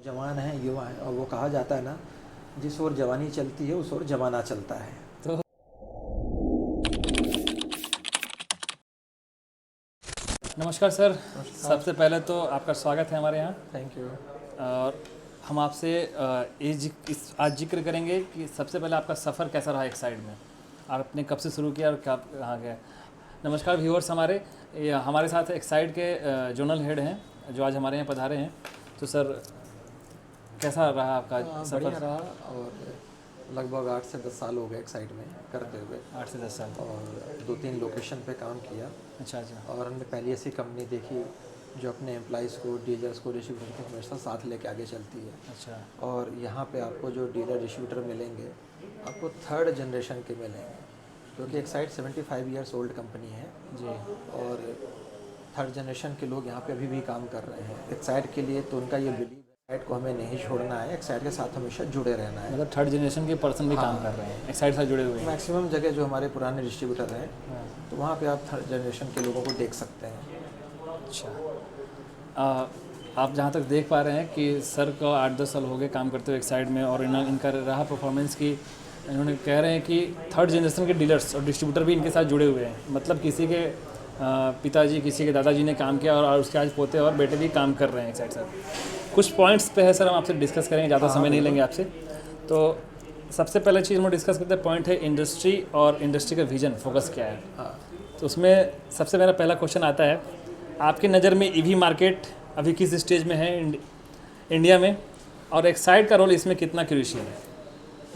जवान हैं, युवा हैं, और वो कहा जाता है ना, जिस ओर जवानी चलती है उस ओर जमाना चलता है। तो नमस्कार सर। नमस्कार। सबसे पहले तो आपका स्वागत है हमारे यहाँ। Thank you. और हम आपसे आज जिक्र करेंगे कि सबसे पहले आपका सफ़र कैसा रहा एक्साइड में, और आपने कब से शुरू किया और कब कहाँ गए। नमस्कार व्यूअर्स, हमारे साथ एक्साइड के जोनल हेड हैं जो आज हमारे यहाँ पधारे हैं। तो सर कैसा रहा आपका बढ़िया सफ़र? रहा, और लगभग 8 से 10 साल हो गए एक्साइड में करते हुए, 8 से 10 साल। और 2-3 लोकेशन पे काम किया। अच्छा अच्छा। और हमने पहली ऐसी कंपनी देखी जो अपने एम्प्लॉइज़ को, डीलर्स को, डिस्ट्रीब्यूटर को हमेशा साथ लेके आगे चलती है। अच्छा और यहाँ पे आपको जो डीलर डिस्ट्रीब्यूटर मिलेंगे, आपको थर्ड जनरेशन के मिलेंगे, क्योंकि एक्साइड 75 ईयर्स ओल्ड कंपनी है। जी। और थर्ड जनरेशन के लोग यहाँ पे अभी भी काम कर रहे हैं एक्साइड के लिए। तो उनका ये बिलीव है, एक्साइड को हमें नहीं छोड़ना है, एक्साइड के साथ हमेशा जुड़े रहना है। मतलब थर्ड जनरेशन के पर्सन भी काम कर रहे हैं, एक्साइड से जुड़े हुए हैं। मैक्सिमम जगह जो हमारे पुराने डिस्ट्रीब्यूटर हैं, हाँ। तो वहाँ पे आप थर्ड जनरेशन के लोगों को देख सकते हैं। अच्छा। आप जहाँ तक देख पा रहे हैं कि सर को 8-10 साल हो गए काम करते हुए एक्साइड में, और इनका रहा परफॉर्मेंस की, इन्होंने कह रहे हैं कि थर्ड जनरेशन के डीलर्स और डिस्ट्रीब्यूटर भी इनके साथ जुड़े हुए हैं। मतलब किसी के पिताजी, किसी के दादाजी ने काम किया, और उसके आज पोते और बेटे भी काम कर रहे हैं एक्साइड सर। कुछ पॉइंट्स पे है सर, हम आपसे डिस्कस करेंगे, ज़्यादा समय नहीं लेंगे आपसे। तो सबसे पहले चीज़ हम डिस्कस करते हैं, पॉइंट है इंडस्ट्री, और इंडस्ट्री का विजन, फोकस क्या है। तो उसमें सबसे मेरा पहला क्वेश्चन आता है, आपकी नज़र में ईवी मार्केट अभी किस स्टेज में है इंडिया में, और एक्साइड का रोल इसमें कितना क्रूशियल है?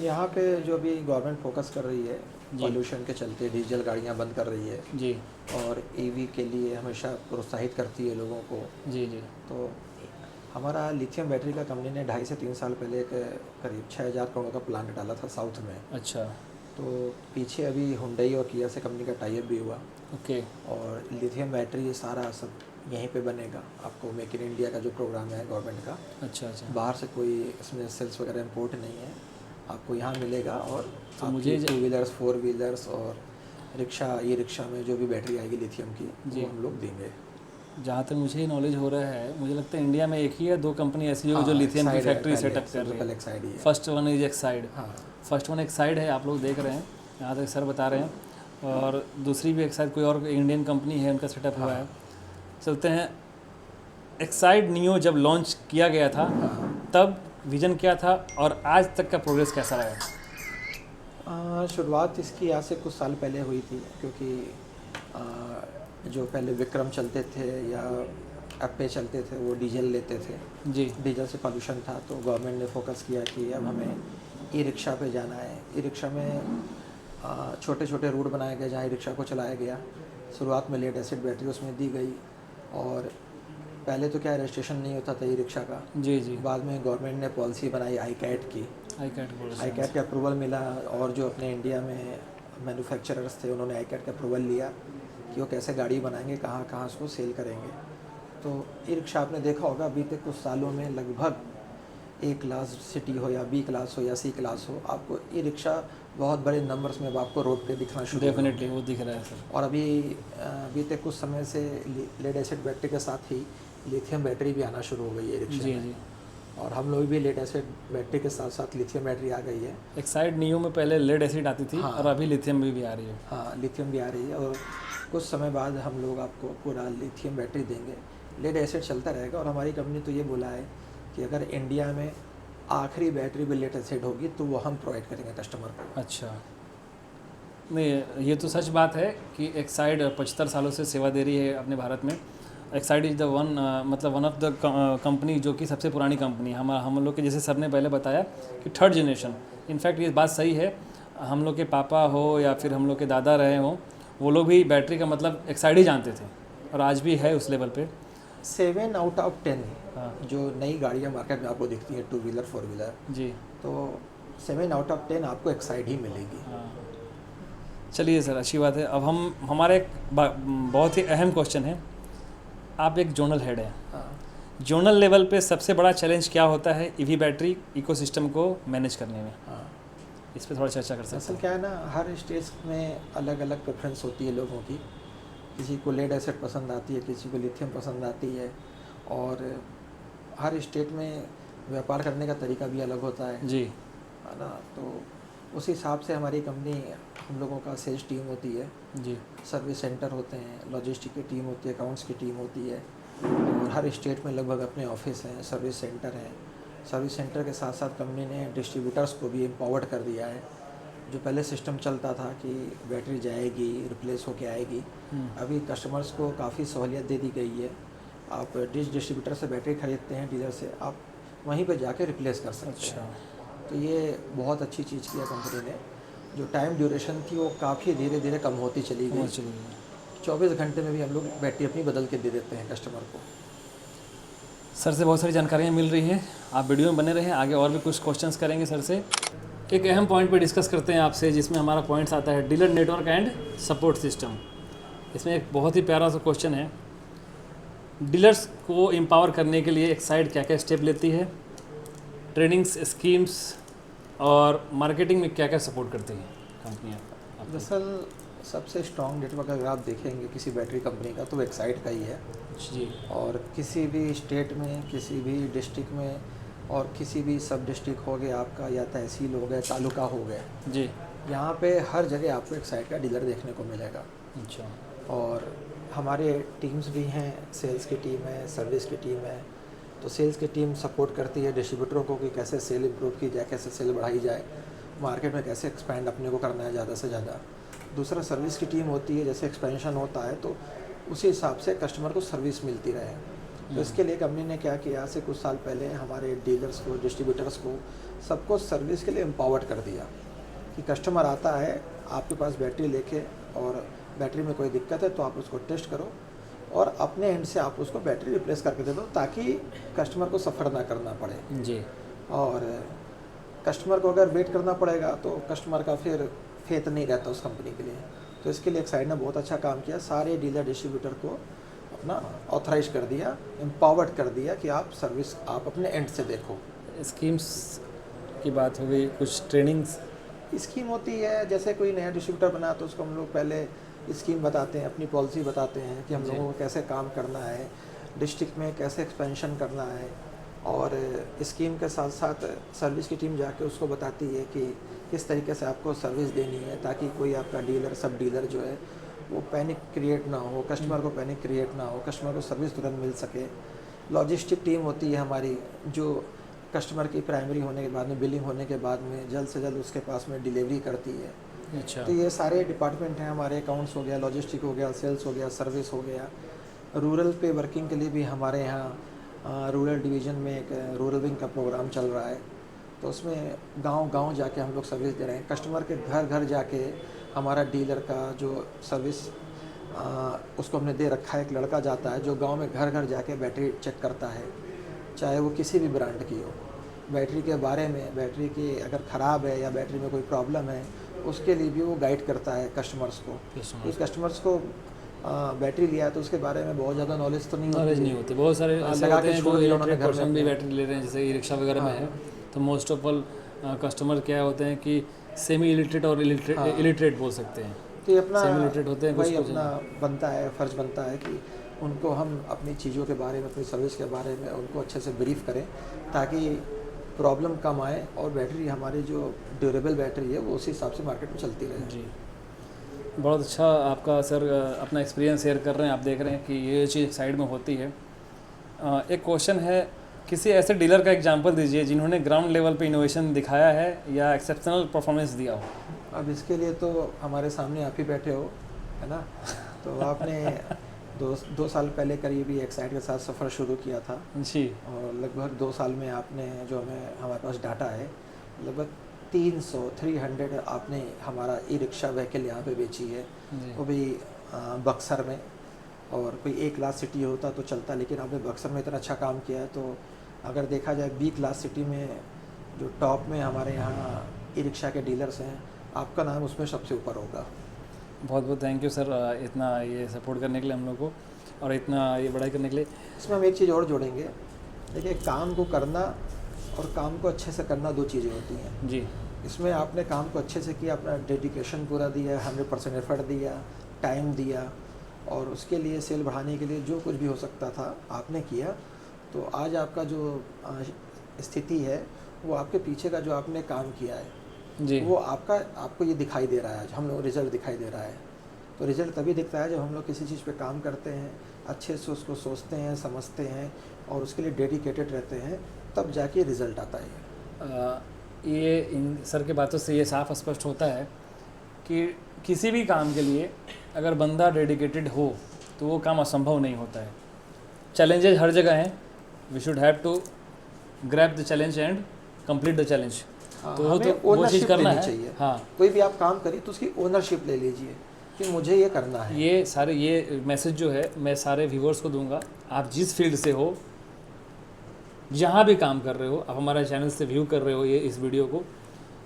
यहाँ पे जो भी गवर्नमेंट फोकस कर रही है, पॉल्यूशन के चलते डीजल गाड़ियाँ बंद कर रही है जी और ईवी के लिए हमेशा प्रोत्साहित करती है लोगों को। जी जी। तो हमारा लिथियम बैटरी का कंपनी ने 2.5 से 3 साल पहले एक करीब 6,000 करोड़ का प्लांट डाला था साउथ में। अच्छा। तो पीछे अभी हुंडई और किया से कंपनी का टाई अप भी हुआ, ओके। और लिथियम बैटरी ये सारा सब यहीं पे बनेगा। आपको मेक इन इंडिया का जो प्रोग्राम है गवर्नमेंट का, अच्छा अच्छा। बाहर से कोई इसमें सेल्स वगैरह इम्पोर्ट नहीं है, आपको यहाँ मिलेगा। और तो मुझे मुझे 2 व्हीलर्स, 4 व्हीलर्स और रिक्शा, ई रिक्शा में जो भी बैटरी आएगी लिथियम की, जी। वो हम लोग देंगे। जहाँ तक मुझे नॉलेज हो रहा है, मुझे लगता है इंडिया में एक ही या दो कंपनी ऐसी हो जो लिथियम की फैक्ट्री सेटअप कर रही है। एक्साइड ही है। First one is Exide. हाँ, फर्स्ट वन एक्साइड है, आप लोग देख रहे हैं, यहाँ तक सर बता रहे हैं। और दूसरी भी एक्साइड, कोई और इंडियन कंपनी है, उनका सेटअप हुआ है। चलते हैं, एक्साइड नियो जब लॉन्च किया गया था तब विजन क्या था, और आज तक का प्रोग्रेस कैसा रहा? शुरुआत इसकी आज से कुछ साल पहले हुई थी, क्योंकि जो पहले विक्रम चलते थे या अप्पे चलते थे, वो डीजल लेते थे। जी डीजल से पॉल्यूशन था, तो गवर्नमेंट ने फोकस किया कि अब हमें ई रिक्शा पे जाना है। ई रिक्शा में छोटे छोटे रूट बनाए गए जहाँ ई रिक्शा को चलाया गया। शुरुआत में लेड एसिड बैटरी उसमें दी गई, और पहले तो क्या रजिस्ट्रेशन नहीं होता था ई रिक्शा का। जी जी। बाद में गवर्नमेंट ने पॉलिसी बनाई आई कैट की। आई कैट का अप्रूवल मिला, और जो अपने इंडिया में मैन्युफैक्चरर्स थे उन्होंने आई कैट का अप्रूवल लिया कि वो कैसे गाड़ी बनाएंगे, कहाँ कहाँ उसको सेल करेंगे। तो ई रिक्शा आपने देखा होगा, बीते कुछ सालों में लगभग ए क्लास सिटी हो या बी क्लास हो या सी क्लास हो, आपको ई रिक्शा बहुत बड़े नंबर्स में अब आपको रोड पे दिखना शुरू हो गए। डेफिनेटली वो दिख रहा है सर। और अभी बीते कुछ समय से लेड एसिड बैटरी के साथ ही लिथियम बैटरी भी आना शुरू हो गई है रिक्शा जी में। जी। और हम लोग भी लेड एसिड बैटरी के साथ साथ लिथियम बैटरी आ गई है। एक्साइड नियो में पहले लेड एसिड आती थी, हाँ। और अभी लिथियम भी आ रही है। हाँ, लिथियम भी आ रही है, और कुछ समय बाद हम लोग आपको पूरा लिथियम बैटरी देंगे। लेड एसिड चलता रहेगा, और हमारी कंपनी तो ये बोला है कि अगर इंडिया में आखिरी बैटरी भी लेड एसिड होगी तो वो हम प्रोवाइड करेंगे कस्टमर को। अच्छा। नहीं, ये तो सच बात है कि एक्साइड 75 सालों से सेवा दे रही है अपने भारत में। Exide is the one of the company जो कि सबसे पुरानी कंपनी। हम लोग के, जैसे सर ने पहले बताया कि थर्ड जनरेशन, इनफैक्ट ये बात सही है। हम लोग के पापा हो या फिर हम लोग के दादा रहे हों, वो लोग भी बैटरी का मतलब एक्साइड ही जानते थे, और आज भी है उस लेवल पे। 7 आउट ऑफ 10 हाँ जो नई गाड़ियाँ मार्केट में आपको दिखती हैं, 2 व्हीलर 4 व्हीलर, जी। तो 7 आउट ऑफ 10 आपको एक्साइड ही मिलेगी। हाँ, चलिए सर, अच्छी बात है। अब हमारा एक बहुत ही अहम क्वेश्चन है। आप एक जोनल हेड हैं, हाँ। जोनल लेवल पे सबसे बड़ा चैलेंज क्या होता है ईवी बैटरी इकोसिस्टम को मैनेज करने में? हाँ, इस पे थोड़ा चर्चा कर सकते असल हैं। क्या है ना, हर स्टेज में अलग अलग प्रेफरेंस होती है लोगों की। किसी को लेड एसिड पसंद आती है, किसी को लिथियम पसंद आती है, और हर स्टेट में व्यापार करने का तरीका भी अलग होता है जी। है ना। तो उस हिसाब से हमारी कंपनी, हम लोगों का सेल्स टीम होती है जी। सर्विस सेंटर होते हैं, लॉजिस्टिक की टीम होती है, अकाउंट्स की टीम होती है, और हर स्टेट में लगभग अपने ऑफिस हैं, सर्विस सेंटर हैं। सर्विस सेंटर के साथ साथ कंपनी ने डिस्ट्रीब्यूटर्स को भी एम्पावर्ड कर दिया है। जो पहले सिस्टम चलता था कि बैटरी जाएगी रिप्लेस होके आएगी, अभी कस्टमर्स को काफ़ी सहूलियत दे दी गई है। आप जिस डिस्ट्रीब्यूटर से बैटरी खरीदते हैं डीलर से, आप वहीं पर जाके रिप्लेस कर सकते हैं। तो ये बहुत अच्छी चीज़ किया कंपनी ने। जो टाइम ड्यूरेशन थी वो काफ़ी धीरे धीरे कम होती चली गई। 24 घंटे में भी हम लोग बैटरी अपनी बदल के दे देते हैं कस्टमर को। सर से बहुत सारी जानकारियाँ मिल रही हैं, आप वीडियो में बने रहें, आगे और भी कुछ क्वेश्चंस करेंगे सर से। एक अहम पॉइंट पे डिस्कस करते हैं आपसे, जिसमें हमारा पॉइंट्स आता है dealer network and support system. इसमें एक बहुत ही प्यारा सा क्वेश्चन है, डीलर्स को एम्पावर करने के लिए एक्साइड क्या क्या स्टेप लेती है, ट्रेनिंग्स स्कीम्स और मार्केटिंग में क्या क्या सपोर्ट करती हैं कंपनियाँ? दरअसल सबसे स्ट्रॉन्ग नेटवर्क अगर आप देखेंगे किसी बैटरी कंपनी का तो एक्साइड का ही है जी। और किसी भी स्टेट में, किसी भी डिस्ट्रिक्ट में, और किसी भी सब डिस्ट्रिक्ट हो गया आपका, या तहसील हो गया, तालुका हो गया जी, यहाँ पे हर जगह आपको एक्साइड का डीलर देखने को मिलेगा। अच्छा। और हमारे टीम्स भी हैं, सेल्स की टीम है, सर्विस की टीम है। तो सेल्स की टीम सपोर्ट करती है डिस्ट्रीब्यूटरों को कि कैसे सेल इंप्रूव की जाए, कैसे सेल बढ़ाई जाए, मार्केट में कैसे एक्सपैंड अपने को करना है ज़्यादा से ज़्यादा। दूसरा सर्विस की टीम होती है, जैसे एक्सपेंशन होता है तो उसी हिसाब से कस्टमर को सर्विस मिलती रहे। तो इसके लिए कंपनी ने क्या किया, से कुछ साल पहले हमारे डीलर्स को, डिस्ट्रीब्यूटर्स को, सबको सर्विस के लिए एम्पावर्ड कर दिया कि कस्टमर आता है आपके पास बैटरी लेके, और बैटरी में कोई दिक्कत है तो आप उसको टेस्ट करो और अपने एंड से आप उसको बैटरी रिप्लेस करके दे दो, ताकि कस्टमर को सफ़र ना करना पड़े। जी। और कस्टमर को अगर वेट करना पड़ेगा तो कस्टमर का फिर फेथ नहीं रहता उस कंपनी के लिए। तो इसके लिए एक्साइड ने बहुत अच्छा काम किया, सारे डीलर डिस्ट्रीब्यूटर को अपना ऑथराइज कर दिया, एम्पावर्ड कर दिया कि आप सर्विस आप अपने एंड से देखो। स्कीम्स की बात हो गई, कुछ ट्रेनिंग्स स्कीम होती है, जैसे कोई नया डिस्ट्रीब्यूटर बना तो उसको हम लोग पहले स्कीम बताते हैं, अपनी पॉलिसी बताते हैं कि हम लोगों को कैसे काम करना है, डिस्ट्रिक्ट में कैसे एक्सपेंशन करना है। और स्कीम के साथ साथ सर्विस की टीम जाके उसको बताती है कि किस तरीके से आपको सर्विस देनी है, ताकि कोई आपका डीलर, सब डीलर जो है वो पैनिक क्रिएट ना हो, कस्टमर को पैनिक क्रिएट ना हो, कस्टमर को सर्विस तुरंत मिल सके। लॉजिस्टिक टीम होती है हमारी, जो कस्टमर की प्राइमरी होने के बाद में, बिलिंग होने के बाद में जल्द से जल्द उसके पास में डिलीवरी करती है। अच्छा। तो ये सारे डिपार्टमेंट हैं हमारे, अकाउंट्स हो गया, लॉजिस्टिक हो गया, सेल्स हो गया, सर्विस हो गया। रूरल पे वर्किंग के लिए भी हमारे यहाँ रूरल डिवीज़न में एक रूरल विंग का प्रोग्राम चल रहा है। तो उसमें गांव-गांव जाके हम लोग सर्विस दे रहे हैं, कस्टमर के घर घर जाके हमारा डीलर का जो सर्विस उसको हमने दे रखा है। एक लड़का जाता है जो गांव में घर घर जाके बैटरी चेक करता है, चाहे वो किसी भी ब्रांड की हो। बैटरी के बारे में, बैटरी की अगर ख़राब है या बैटरी में कोई प्रॉब्लम है, उसके लिए भी वो गाइड करता है कस्टमर्स को। कि कस्टमर्स को बैटरी लिया है तो उसके बारे में बहुत ज़्यादा नॉलेज तो नहीं होती। बहुत सारे ऐसे लगा होते के हैं छोड़ जो दिया उन्होंने इलेक्ट्रिक घर में पर्सन भी अपने। बैटरी ले रहे हैं, जैसे ई रिक्शा वगैरह में है, तो मोस्ट ऑफ ऑल कस्टमर क्या होते हैं कि सेमी इलिटरेट और इलिटरेट बोल सकते हैं। तो ये अपना सेमी इलिटरेट होते हैं, वही कुछ अपना बनता है, फ़र्ज़ बनता है कि उनको हम अपनी चीज़ों के बारे में, अपनी सर्विस के बारे में उनको अच्छे से ब्रीफ करें, ताकि प्रॉब्लम कम आए और बैटरी हमारी जो ड्यूरेबल बैटरी है वो उसी हिसाब से मार्केट में चलती रहे। जी। बहुत अच्छा आपका सर अपना एक्सपीरियंस शेयर कर रहे हैं। आप देख रहे हैं कि ये चीज़ साइड में होती है। एक क्वेश्चन है, किसी ऐसे डीलर का एग्जांपल दीजिए जिन्होंने ग्राउंड लेवल पे इनोवेशन दिखाया है या एक्सेप्शनल परफॉर्मेंस दिया हो। अब इसके लिए तो हमारे सामने आप ही बैठे हो, है ना। तो आपने दो साल पहले करीब ही एक्साइड के साथ सफ़र शुरू किया था जी। और लगभग 2 साल में आपने, जो हमारे पास डाटा है, लगभग 300 आपने हमारा ई रिक्शा व्हीकल यहाँ पे बेची है, वो भी बक्सर में। और कोई ए क्लास सिटी होता तो चलता, लेकिन आपने बक्सर में इतना अच्छा काम किया है। तो अगर देखा जाए बी क्लास सिटी में जो टॉप में हमारे यहाँ ई रिक्शा के डीलर्स हैं, आपका नाम उसमें सबसे ऊपर होगा। बहुत बहुत थैंक यू सर, इतना ये सपोर्ट करने के लिए हम लोग को, और इतना ये बढ़ाई करने के लिए। इसमें हम एक चीज़ और जोड़ेंगे, देखिए काम को करना और काम को अच्छे से करना 2 चीज़ें होती हैं जी। इसमें आपने काम को अच्छे से किया, अपना डेडिकेशन पूरा दिया, 100% एफर्ट दिया, टाइम दिया, और उसके लिए सेल बढ़ाने के लिए जो कुछ भी हो सकता था आपने किया। तो आज आपका जो स्थिति है वो आपके पीछे का जो आपने काम किया है जी वो आपको ये दिखाई दे रहा है, हम लोग रिजल्ट दिखाई दे रहा है। तो रिजल्ट तभी दिखता है जब हम लोग किसी चीज़ पे काम करते हैं, अच्छे से उसको सोचते हैं, समझते हैं और उसके लिए डेडिकेटेड रहते हैं, तब जाके रिजल्ट आता है। ये इन सर के बातों से ये साफ स्पष्ट होता है कि किसी भी काम के लिए अगर बंदा डेडिकेटेड हो तो वो काम असंभव नहीं होता है। चैलेंजेस हर जगह हैं, we should have to grab the challenge and complete the challenge. तो वो चीज़ करना है चाहिए। हाँ, कोई भी आप काम करिए तो उसकी ओनरशिप ले लीजिए कि मुझे ये करना है। ये मैसेज जो है मैं सारे व्यूवर्स को दूंगा। आप जिस फील्ड से हो, जहाँ भी काम कर रहे हो, आप हमारे चैनल से व्यू कर रहे हो ये इस वीडियो को,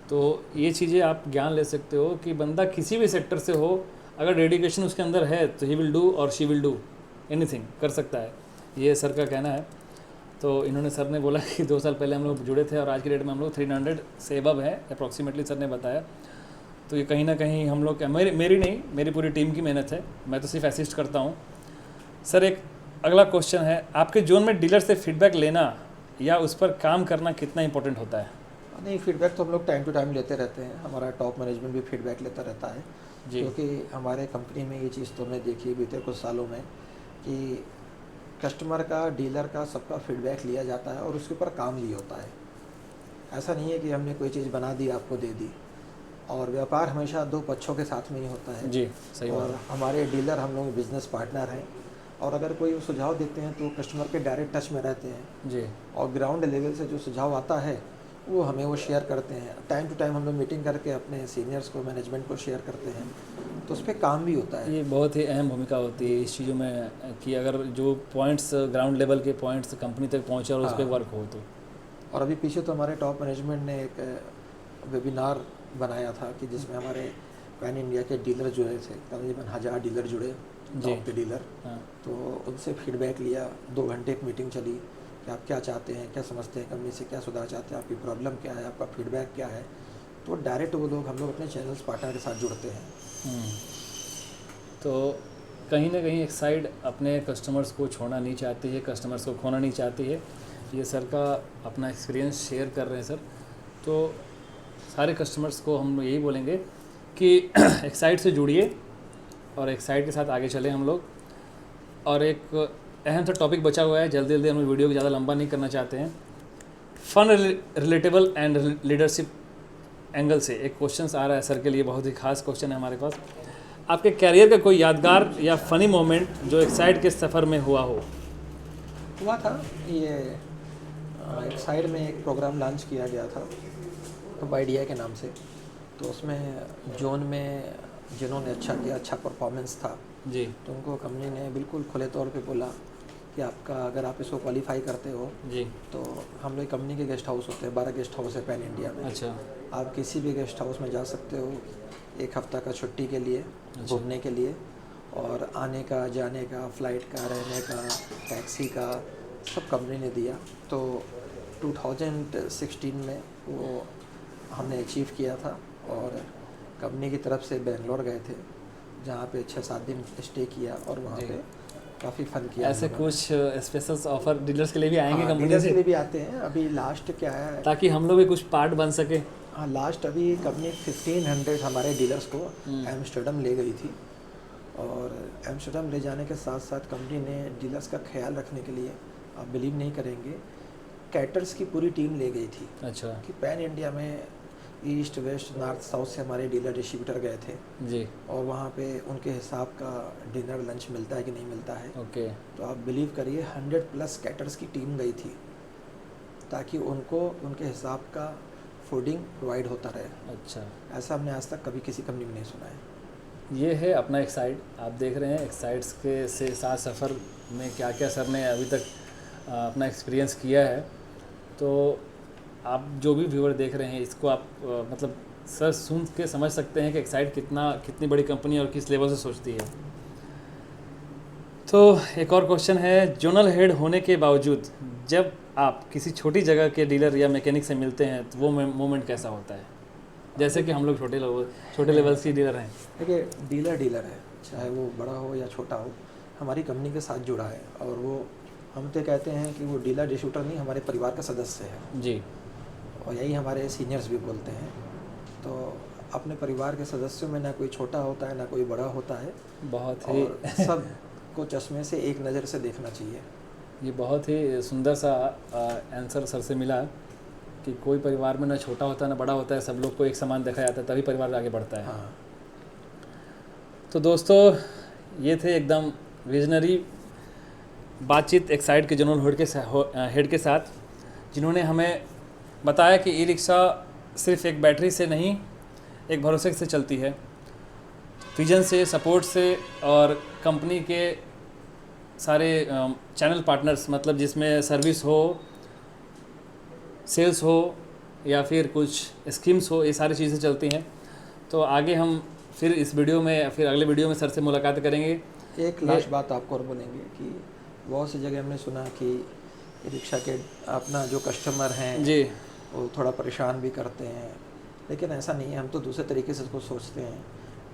तो ये चीज़ें आप ज्ञान ले सकते हो कि बंदा किसी भी सेक्टर से हो, अगर डेडिकेशन उसके अंदर है तो ही विल डू और शी विल डू एनीथिंग, कर सकता है। ये सर का कहना है। तो इन्होंने सर ने बोला कि 2 साल पहले हम लोग जुड़े थे और आज की डेट में हम लोग 300 से अबव है अप्रॉक्सीमेटली, सर ने बताया। तो ये कहीं ना कहीं हम लोग मेरी नहीं, मेरी पूरी टीम की मेहनत है, मैं तो सिर्फ असिस्ट करता हूँ। सर एक अगला क्वेश्चन है, आपके जोन में डीलर से फीडबैक लेना या उस पर काम करना कितना इंपॉर्टेंट होता है? नहीं, फीडबैक तो हम लोग टाइम टू टाइम लेते रहते हैं, हमारा टॉप मैनेजमेंट भी फीडबैक लेता रहता है जी। क्योंकि हमारे कंपनी में ये चीज़ तो हमने देखी है बीते कुछ सालों में कि कस्टमर का, डीलर का, सबका फीडबैक लिया जाता है और उसके ऊपर काम भी होता है। ऐसा नहीं है कि हमने कोई चीज़ बना दी आपको दे दी। और व्यापार हमेशा 2 पक्षों के साथ में ही होता है जी, सही बात और है। हमारे डीलर हम लोग बिजनेस पार्टनर हैं और अगर कोई सुझाव देते हैं तो कस्टमर के डायरेक्ट टच में रहते हैं जी और ग्राउंड लेवल से जो सुझाव आता है वो हमें वो शेयर करते हैं। टाइम टू टाइम हम लोग मीटिंग करके अपने सीनियर्स को, मैनेजमेंट को शेयर करते हैं, तो उस पर काम भी होता है। ये बहुत ही अहम भूमिका होती है इस चीज़ों में कि अगर जो पॉइंट्स ग्राउंड लेवल के पॉइंट्स कंपनी तक पहुँचे और उस पर वर्क हो तो। और अभी पीछे तो हमारे टॉप मैनेजमेंट ने एक वेबिनार बनाया था कि जिसमें हमारे पैन इंडिया के डीलर जुड़े थे, तकरीबन 1000 डीलर जुड़े, टॉप के डीलर। हाँ। तो उनसे फीडबैक लिया, 2 घंटे एक मीटिंग चली कि आप क्या चाहते हैं, क्या समझते हैं, कंपनी से क्या सुधार चाहते हैं, आपकी प्रॉब्लम क्या है, आपका फीडबैक क्या है। तो डायरेक्ट वो लोग, हम लोग अपने चैनल्स पार्टनर के साथ जुड़ते हैं। तो कहीं ना कहीं एक साइड अपने कस्टमर्स को छोड़ना नहीं चाहती है, कस्टमर्स को खोना नहीं चाहती है। ये सर का अपना एक्सपीरियंस शेयर कर रहे हैं सर। तो सारे कस्टमर्स को हम यही बोलेंगे कि एक साइड से जुड़िए और एक साइड के साथ आगे चलें हम लोग। और एक अहम सा टॉपिक बचा हुआ है, जल्दी जल्दी हम वीडियो को ज़्यादा लंबा नहीं करना चाहते हैं। Fun, relatable and leadership angle से एक क्वेश्चन आ रहा है सर के लिए, बहुत ही खास क्वेश्चन है हमारे पास। आपके कैरियर का कोई यादगार या फ़नी मोमेंट जो एक साइड के सफ़र में हुआ हो? हुआ था ये, एक साइड में एक प्रोग्राम लॉन्च किया गया था आइडिया के नाम से। तो उसमें जोन में जिन्होंने अच्छा किया, अच्छा परफॉर्मेंस था जी तो उनको कंपनी ने बिल्कुल खुले तौर पे बोला कि आपका, अगर आप इसको क्वालिफाई करते हो जी। तो हम लोग कंपनी के गेस्ट हाउस होते हैं, 12 गेस्ट हाउस है पैन इंडिया में। अच्छा। आप किसी भी गेस्ट हाउस में जा सकते हो 1 हफ्ता का छुट्टी के लिए, घूमने के लिए, और आने का, जाने का, फ़्लाइट का, रहने का, टैक्सी का, सब कंपनी ने दिया। तो 2016 में वो हमने अचीव किया था और कंपनी की तरफ से बेंगलोर गए थे, जहाँ पे 6-7 दिन स्टे किया और वहाँ पे काफ़ी फन किया। ऐसे कुछ स्पेशल ऑफर डीलर्स के लिए भी आएंगे कंपनी डीलर्स से? के लिए भी आते हैं। अभी लास्ट क्या है, ताकि हम लोग भी कुछ पार्ट बन सके। हाँ, लास्ट अभी कंपनी 1500 हमारे डीलर्स को एम्स्टर्डम ले गई थी और एम्स्टर्डम ले जाने के साथ साथ कंपनी ने डीलर्स का ख्याल रखने के लिए, आप बिलीव नहीं करेंगे, कैटर्स की पूरी टीम ले गई थी। अच्छा। कि पैन इंडिया में ईस्ट, वेस्ट, नॉर्थ, साउथ से हमारे डीलर डिस्ट्रीब्यूटर गए थे जी। और वहाँ पे उनके हिसाब का डिनर लंच मिलता है कि नहीं मिलता है। ओके। तो आप बिलीव करिए 100+ कैटर्स की टीम गई थी ताकि उनको उनके हिसाब का फूडिंग प्रोवाइड होता रहे। अच्छा। ऐसा हमने आज तक कभी किसी कंपनी में नहीं सुना है। ये है अपना एक साइड, आप देख रहे हैं एक साइड्स के से साथ सफ़र में क्या क्या सर ने अभी तक अपना एक्सपीरियंस किया है। तो आप जो भी व्यूअर देख रहे हैं इसको आप मतलब सर सुन के समझ सकते हैं कि एक साइड कितनी बड़ी कंपनी और किस लेवल से सोचती है। तो एक और क्वेश्चन है, जोनल हेड होने के बावजूद जब आप किसी छोटी जगह के डीलर या मैकेनिक से मिलते हैं तो वो मोमेंट कैसा होता है? जैसे कि हम लोग छोटे लेवल के डीलर हैं। देखिए, डीलर है, चाहे वो बड़ा हो या छोटा हो, हमारी कंपनी के साथ जुड़ा है और वो हम तो कहते हैं कि वो डीलर डिस्ट्रीब्यूटर नहीं, हमारे परिवार का सदस्य है जी। और यही हमारे सीनियर्स भी बोलते हैं। तो अपने परिवार के सदस्यों में ना कोई छोटा होता है ना कोई बड़ा होता है, बहुत ही और सब को चश्मे से एक नज़र से देखना चाहिए। ये बहुत ही सुंदर सा आंसर सर से मिला कि कोई परिवार में ना छोटा होता है ना बड़ा होता है, सब लोग को एक समान देखा जाता है, तभी परिवार आगे बढ़ता है। हाँ। तो दोस्तों, ये थे एकदम विजनरी बातचीत एक्साइड के जनरल हेड के साथ, जिन्होंने हमें बताया कि ई रिक्शा सिर्फ एक बैटरी से नहीं, एक भरोसे से चलती है, विजन से, सपोर्ट से, और कंपनी के सारे चैनल पार्टनर्स, मतलब जिसमें सर्विस हो, सेल्स हो या फिर कुछ स्कीम्स हो, ये सारी चीज़ें चलती हैं। तो आगे हम फिर इस वीडियो में, फिर अगले वीडियो में सर से मुलाकात करेंगे। एक लास्ट बात आपको और बोलेंगे कि बहुत सी जगह हमने सुना कि रिक्शा के अपना जो कस्टमर हैं जी, वो थोड़ा परेशान भी करते हैं, लेकिन ऐसा नहीं है। हम तो दूसरे तरीके से इसको सोचते हैं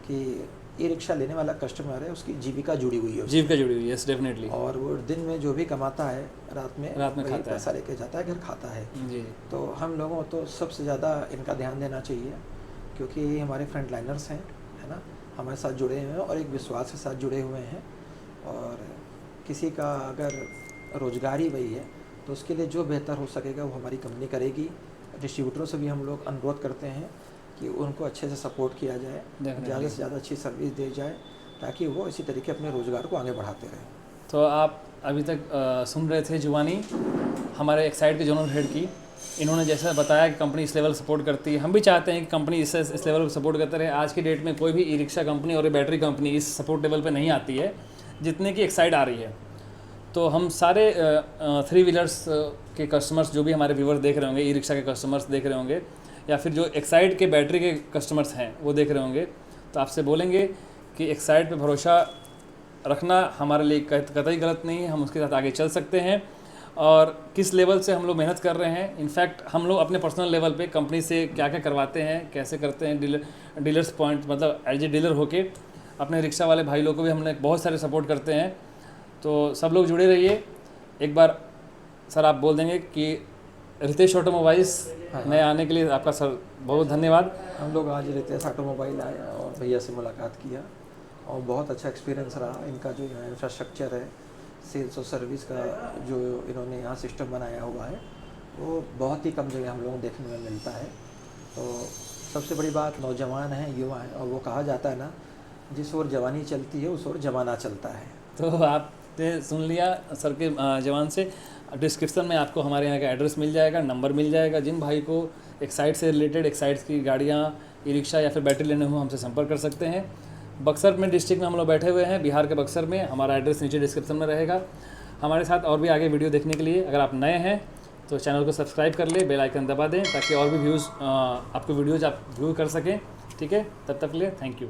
कि ई रिक्शा लेने वाला कस्टमर है, उसकी जीविका जुड़ी हुई है, जीविका जुड़ी हुई है, यस डेफिनेटली। और वो दिन में जो भी कमाता है रात में खाता है, पैसा लेके जाता है, घर खाता है। जी। तो हम लोगों तो सबसे ज़्यादा इनका ध्यान देना चाहिए, क्योंकि ये हमारे फ्रंट लाइनर्स हैं, है ना, हमारे साथ जुड़े हुए हैं और एक विश्वास के साथ जुड़े हुए हैं। और किसी का अगर रोजगार ही वही है तो उसके लिए जो बेहतर हो सकेगा वो हमारी कंपनी करेगी। डिस्ट्रीब्यूटरों से भी हम लोग अनुरोध करते हैं कि उनको अच्छे से सपोर्ट किया जाए, ज़्यादा से ज़्यादा अच्छी सर्विस दी जाए, ताकि वो इसी तरीके अपने रोज़गार को आगे बढ़ाते रहें। तो आप अभी तक सुन रहे थे जुबानी हमारे एक्साइड के जनरल हेड की। इन्होंने जैसा बताया कि कंपनी इस लेवल सपोर्ट करती है, हम भी चाहते हैं कि कंपनी इस लेवल पर सपोर्ट करते रहे। आज की डेट में कोई भी ई रिक्शा कंपनी और बैटरी कंपनी इस सपोर्ट लेवल पे नहीं आती है जितने की एक्साइड आ रही है। तो हम सारे 3 व्हीलर्स के कस्टमर्स, जो भी हमारे व्यूवर देख रहे होंगे, ई रिक्शा के कस्टमर्स देख रहे होंगे, या फिर जो एक्साइड के बैटरी के कस्टमर्स हैं वो देख रहे होंगे, तो आपसे बोलेंगे कि एक्साइड पे भरोसा रखना हमारे लिए कतई गलत नहीं है। हम उसके साथ आगे चल सकते हैं। और किस लेवल से हम लोग मेहनत कर रहे हैं, इनफैक्ट हम लोग अपने पर्सनल लेवल पे कंपनी से क्या क्या करवाते हैं, कैसे करते हैं, डीलर्स पॉइंट, मतलब एज ए डीलर होके अपने रिक्शा वाले भाई लोग को भी हमने बहुत सारे सपोर्ट करते हैं। तो सब लोग जुड़े रहिए। एक बार सर आप बोल देंगे कि रितेश ऑटोमोबाइल्स में आने के लिए आपका सर बहुत धन्यवाद। हम लोग आज रितेश ऑटोमोबाइल आए और भैया से मुलाकात किया और बहुत अच्छा एक्सपीरियंस रहा। इनका जो यहाँ इंफ्रास्ट्रक्चर है, सेल्स और सर्विस का जो इन्होंने यहाँ सिस्टम बनाया हुआ है, वो बहुत ही कम जगह हम लोगों को देखने में मिलता है। तो सबसे बड़ी बात, नौजवान हैं, युवा हैं, और वो कहा जाता है ना, जिस ओर जवानी चलती है उस ओर जमाना चलता है। तो आपने सुन लिया सर के जवान से। डिस्क्रिप्शन में आपको हमारे यहाँ का एड्रेस मिल जाएगा, नंबर मिल जाएगा। जिन भाई को एक्साइड से रिलेटेड, एक्साइड की गाड़ियाँ, ई रिक्शा या फिर बैटरी लेने हो, हमसे संपर्क कर सकते हैं। बक्सर में डिस्ट्रिक्ट में हम लोग बैठे हुए हैं, बिहार के बक्सर में। हमारा एड्रेस नीचे डिस्क्रिप्शन में रहेगा। हमारे साथ और भी आगे वीडियो देखने के लिए अगर आप नए हैं तो चैनल को सब्सक्राइब कर ले, बेल आइकन दबा दें, ताकि और भी व्यूज़ आपको वीडियोज़ आप व्यू कर सकें। ठीक है, तब तक के लिए थैंक यू।